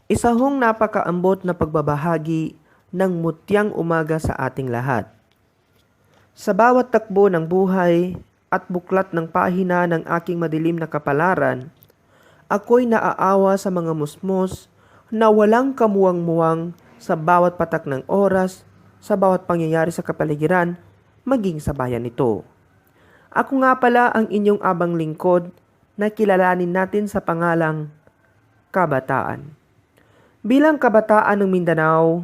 Isa hong napakaambot na pagbabahagi ng mutyang umaga sa ating lahat. Sa bawat takbo ng buhay at buklat ng pahina ng aking madilim na kapalaran, ako'y naaawa sa mga musmos na walang kamuwang-muwang sa bawat patak ng oras, sa bawat pangyayari sa kapaligiran, maging sa bayan nito. Ako nga pala ang inyong abang lingkod na kilalanin natin sa pangalang kabataan. Bilang kabataan ng Mindanao,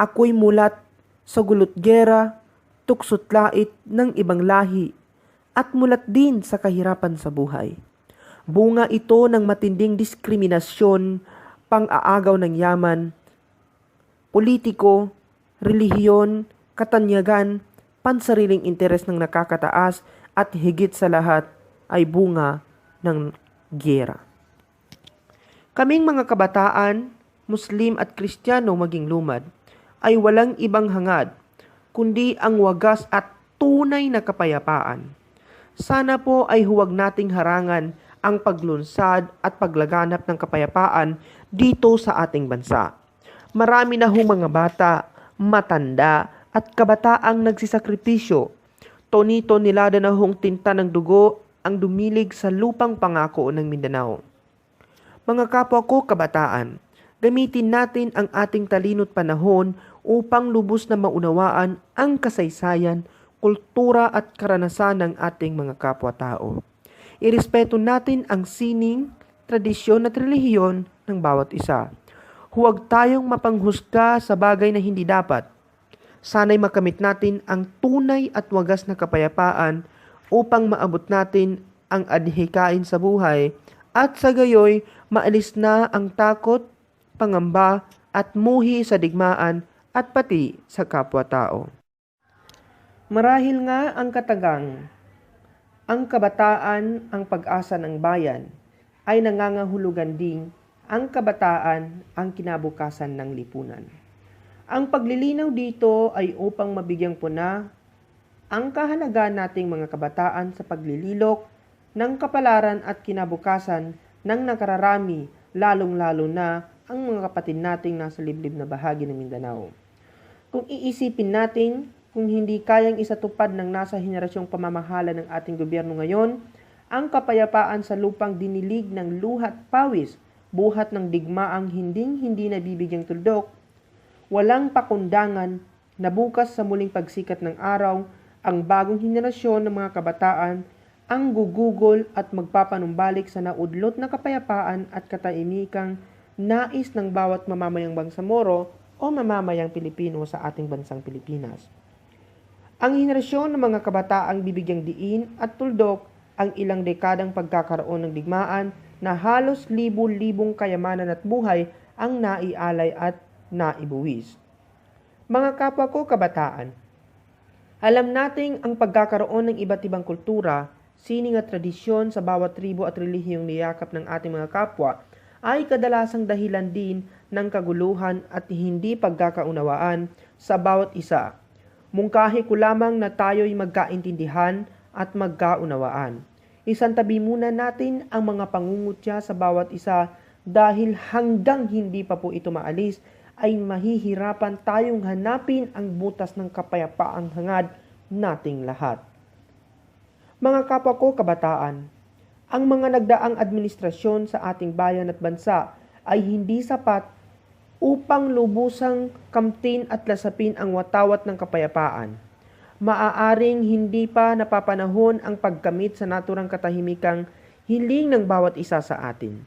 ako'y mulat sa gulot-gera, tuksot-lait ng ibang lahi at mulat din sa kahirapan sa buhay. Bunga ito ng matinding diskriminasyon, pang-aagaw ng yaman, politiko, relihiyon, katanyagan, pansariling interes ng nakakataas at higit sa lahat ay bunga ng giyera. Kaming mga kabataan, Muslim at Kristiyano maging lumad, ay walang ibang hangad, kundi ang wagas at tunay na kapayapaan. Sana po ay huwag nating harangan ang paglunsad at paglaganap ng kapayapaan dito sa ating bansa. Marami na hong mga bata, matanda at kabataang nagsisakripisyo. Tonito nilada na hong tinta ng dugo ang dumilig sa lupang pangako ng Mindanao. Mga kapwa ko kabataan, gamitin natin ang ating talino't panahon upang lubos na maunawaan ang kasaysayan, kultura at karanasan ng ating mga kapwa-tao. Irespeto natin ang sining, tradisyon at relihiyon ng bawat isa. Huwag tayong mapanghusga sa bagay na hindi dapat. Sana'y makamit natin ang tunay at wagas na kapayapaan upang maabot natin ang adhikain sa buhay at sa gayoy maalis na ang takot, pangamba at muhi sa digmaan at pati sa kapwa-tao. Marahil nga ang katagang, ang kabataan ang pag-asa ng bayan, ay nangangahulugan ding ang kabataan ang kinabukasan ng lipunan. Ang paglilinaw dito ay upang mabigyang puna ang kahalagaan nating mga kabataan sa paglililok ng kapalaran at kinabukasan ng nakararami, lalong-lalo na ang mga kapatid nating nasa liblib na bahagi ng Mindanao. Kung iisipin natin, kung hindi kayang isatupad ng nasa henerasyong pamamahala ng ating gobyerno ngayon, ang kapayapaan sa lupang dinilig ng luhat pawis, buhat ng digmaang hindi nabibigyang tuldok, walang pakundangan na bukas sa muling pagsikat ng araw, ang bagong henerasyon ng mga kabataan ang gugugol at magpapanumbalik sa naudlot na kapayapaan at katahimikang nais ng bawat mamamayang Bangsamoro o mamamayang Pilipino sa ating bansang Pilipinas. Ang henerasyon ng mga kabataang bibigyang diin at tuldok ang ilang dekadang pagkakaroon ng digmaan na halos libu-libong kayamanan at buhay ang naialay at naibuwis. Mga kapwa ko kabataan, alam nating ang pagkakaroon ng iba't ibang kultura, sining at tradisyon sa bawat tribo at relihiyong niyakap ng ating mga kapwa ay kadalasang dahilan din ng kaguluhan at hindi pagkakaunawaan sa bawat isa. Mungkahi ko lamang na tayo'y magkaintindihan at magkaunawaan. Isantabi muna natin ang mga pangungutya sa bawat isa dahil hanggang hindi pa po ito maalis ay mahihirapan tayong hanapin ang butas ng kapayapaang hangad nating lahat. Mga kapwa ko kabataan, ang mga nagdaang administrasyon sa ating bayan at bansa ay hindi sapat upang lubusang kamtin at lasapin ang watawat ng kapayapaan. Maaaring hindi pa napapanahon ang pagkamit sa naturang katahimikang hiling ng bawat isa sa atin.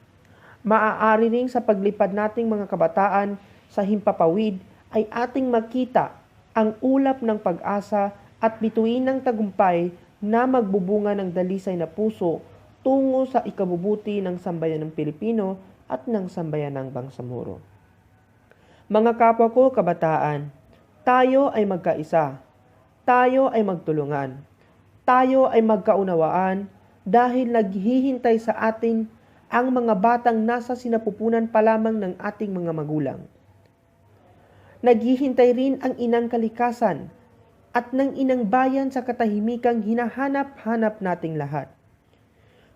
Maaari ring sa paglipad nating mga kabataan sa himpapawid ay ating makita ang ulap ng pag-asa at bituin ng tagumpay na magbubunga ng dalisay na puso tungo sa ikabubuti ng sambayan ng Pilipino at ng sambayan ng Bangsamoro. Mga kapwa ko kabataan, tayo ay magkaisa, tayo ay magtulungan, tayo ay magkaunawaan dahil naghihintay sa atin ang mga batang nasa sinapupunan pa lamang ng ating mga magulang. Naghihintay rin ang inang kalikasan at ng inang bayan sa katahimikang hinahanap-hanap nating lahat.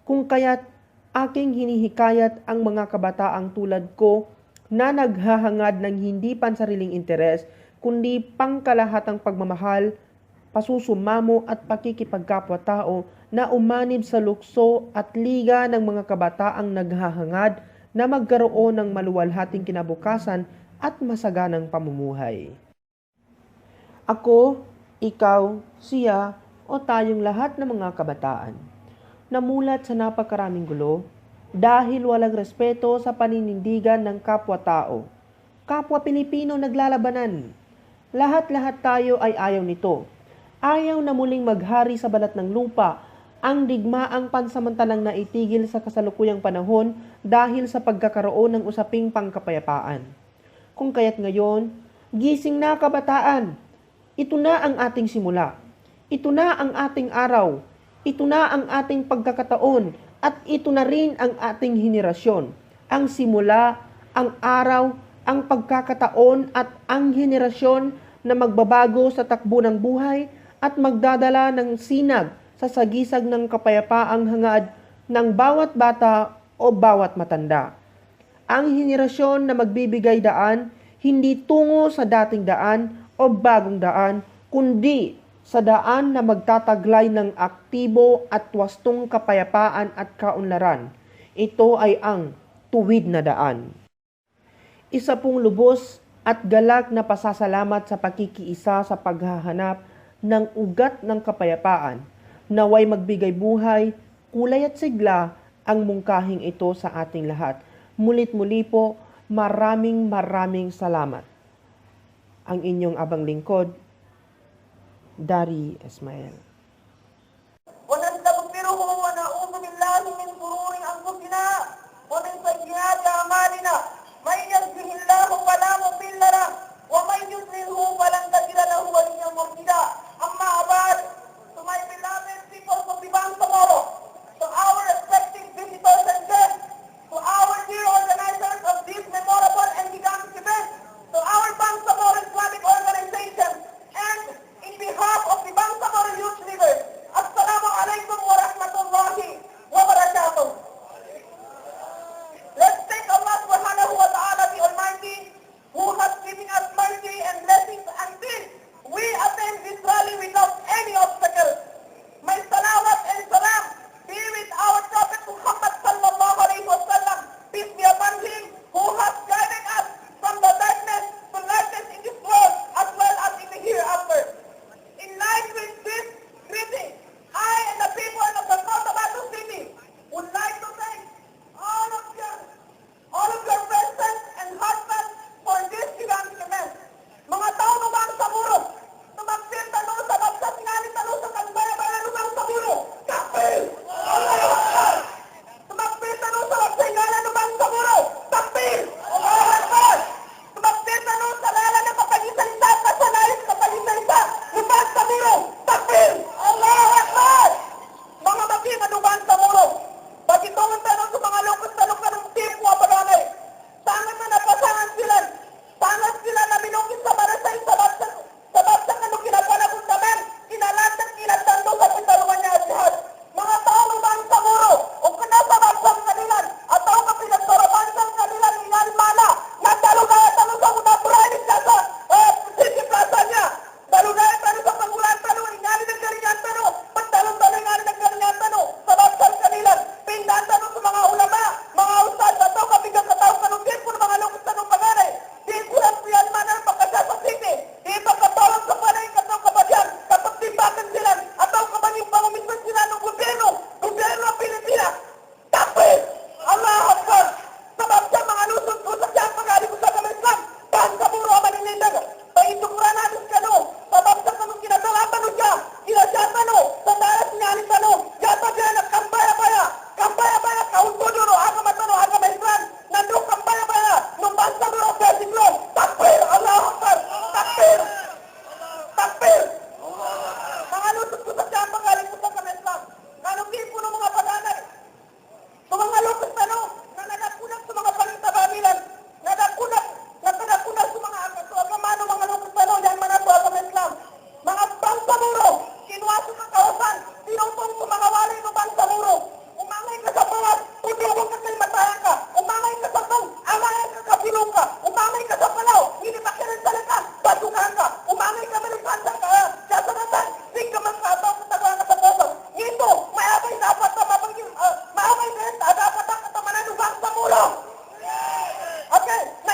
Kung kaya't aking hinihikayat ang mga kabataang tulad ko na naghahangad ng hindi pansariling interes, kundi pangkalahatang pagmamahal, pasusumamo at pakikipagkapwa-tao na umanib sa lukso at liga ng mga kabataang naghahangad na magkaroon ng maluwalhating kinabukasan at masaganang pamumuhay. Ako, ikaw, siya, o tayong lahat ng mga kabataan, namulat sa napakaraming gulo dahil walang respeto sa paninindigan ng kapwa-tao. Kapwa Pilipino naglalabanan. Lahat-lahat tayo ay ayaw nito. Ayaw na muling maghari sa balat ng lupa ang digmaang pansamantalang naitigil sa kasalukuyang panahon dahil sa pagkakaroon ng usaping pangkapayapaan. Kung kaya't ngayon, gising na kabataan! Ito na ang ating simula. Ito na ang ating araw. Ito na ang ating pagkakataon. At ito na rin ang ating henerasyon. Ang simula, ang araw, ang pagkakataon at ang henerasyon na magbabago sa takbo ng buhay at magdadala ng sinag sa sagisag ng kapayapaang hangad ng bawat bata o bawat matanda. Ang henerasyon na magbibigay daan, hindi tungo sa dating daan o bagong daan, kundi sa daan na magtataglay ng aktibo at wastong kapayapaan at kaunlaran. Ito ay ang tuwid na daan. Isa pong lubos at galak na pasasalamat sa pakikiisa sa paghahanap ng ugat ng kapayapaan, naway magbigay buhay, kulay at sigla ang mungkahing ito sa ating lahat. Mulit-muli po, maraming salamat. Ang inyong abang lingkod, Dari Ismael. ونستغفره ونعوذ بالله من شرور انفسنا ومن سيئات اعمالنا من يهده الله فلا مضل له ومن يضلله فلن تجد له وليا مرشدا اما بعد to my beloved people of Bangsamoro, to our respected visitors and guests, to our dear organizers of this memorable and dynamic event, to our Bangsamoro Islamic organization, and in behalf of the Bangsamoro Youth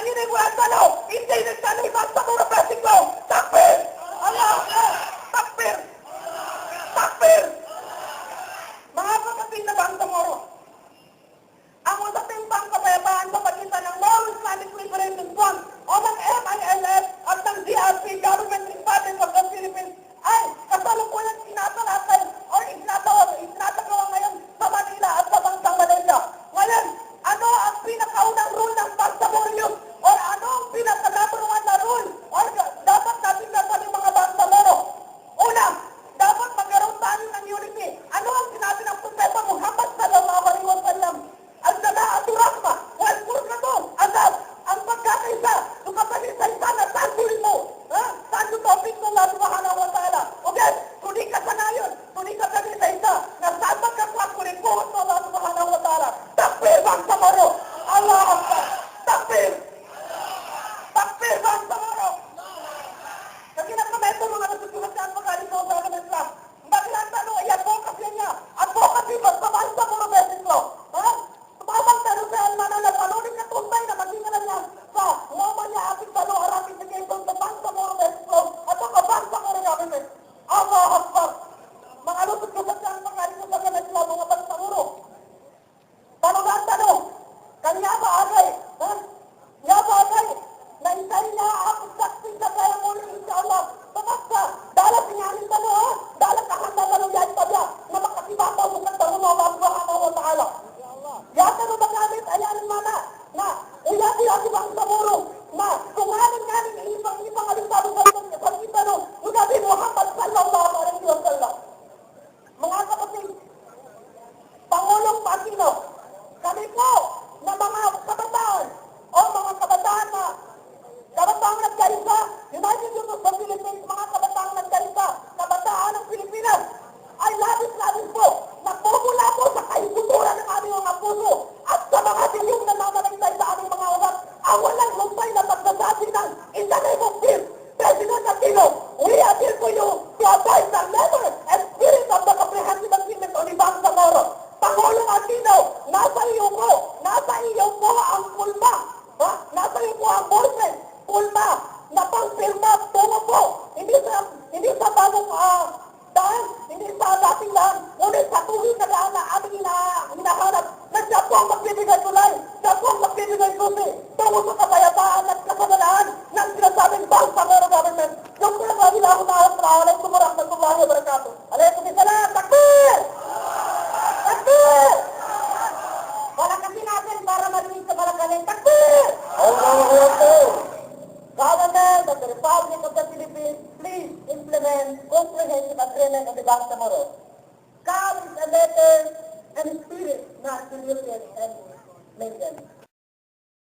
nanginay mula sa ano, hindi nagsanay Bangsamoro Basico. Takbir! Allah! Takbir! Takbir! Mga kapatid na Bangsamoro, ang usaping pangkapayapaan sa pagitan ng Moro Islamic Liberation Front o ng MILF at ng DRP, Government Republic of the Philippines, ay kasalukuyang tinatalakay o itinatagawa ngayon sa Manila at sa bansang Malaysia. Ngayon, ano ang pinakaunang rule ng Bangsamoro Youth? O ano ang pinaka-number one na rule? O dapat natin nasabi mga Bangsamoro? Una, dapat magkaroon tayo ng unity. Ano ang sinabi ng Propeta Muhammad sallallahu alaihi wasallam? Al-Jama'atu Rahma, wal Furqatu Azab. Ang pagkakaisa, isa na tanggulin mo. Tanggul tawfiq ng Allah subhanahu wa ta'ala. Okay, tuloy ka sa ngayon, tuloy ka sa isa na saan magkakwakulit po ng Allah subhanahu wa ta'ala. Takbir Bangsamoro! Allah Akbar! Takbir! Takbir Bangsamoro! Kasi nagkamento mga nasusulat sa pagkalit sa usapan ng Islam. Bakit ang tanong ay advocacy niya? Advocacy ba sa Bangsamoro Basic Law? Tumawag tanong sa almana na panunin na tuntay na magingala niya sa umaman niya ating tanong arapin sa kayong sa Bangsamoro Basic Law at sa Bangsamoro Government. Allah Akbar! Mga nasusulat sa pagkalit sa usapan ng Islam, mga Bangsamoro. Tanong, kanya ba agay? Kanya ba agay? Na isay niya ako saksi sa kaya muli insyaAllah. Basta, dalat niya ang tanong, dalat ka handa tanong yan pa niya na makasibapaw sa tanong ng Allah subhanahu wa ta'ala. Yata no ba gamit, ayan mana, na uyati-yati Bangsamoro, na kung nganin ibang alisado sa kita no, Nabi Muhammad sallallahu alaihi wa sallam. Mga kapatid, Pangulong Aquino, kami po na mga kabataan o mga kabataan na kabataan nagkarisa, United Youth of the Philippines, mga kabataan nagkarisa, kabataan ng Pilipinas, ay labis-labis po na pumula po sa kaisuturan ng aming mga puso at sa mga dilyong na namanagtay sa aming mga ugat ang walang lumpay na pagsasabi ng in the name of peace, President Aquino, we appeal to you to abide the letter and spirit of the comprehensive agreement on the Bangsamoro. Pangulong Aquino, nasa iyo po ang pulma, nasa iyo po ang ballpen, pulma, na pang-firma, tungo po, hindi sa bagong daan, hindi sa dating daan, ngunit sa tuwing na daan na aming hinahanap, na siya po ang magbibigay tulay, siya po ang magbibigay susi, tungo sa kapayapaan at kasadalaan ng sinasabing Bangsamoro Government. Yung pinagkabilang na Assalamualaikum warahmatullahi wabarakatuh. Waalaikumsalam, takbir! Takbir! Wala kasi natin para marinig sa malagaling. Takbir! Allahu Akbar! Government of the Republic of the Philippines, please implement comprehensive agreement on the Bangsamoro. Come with a letter and spirit, not delusion and maintenance.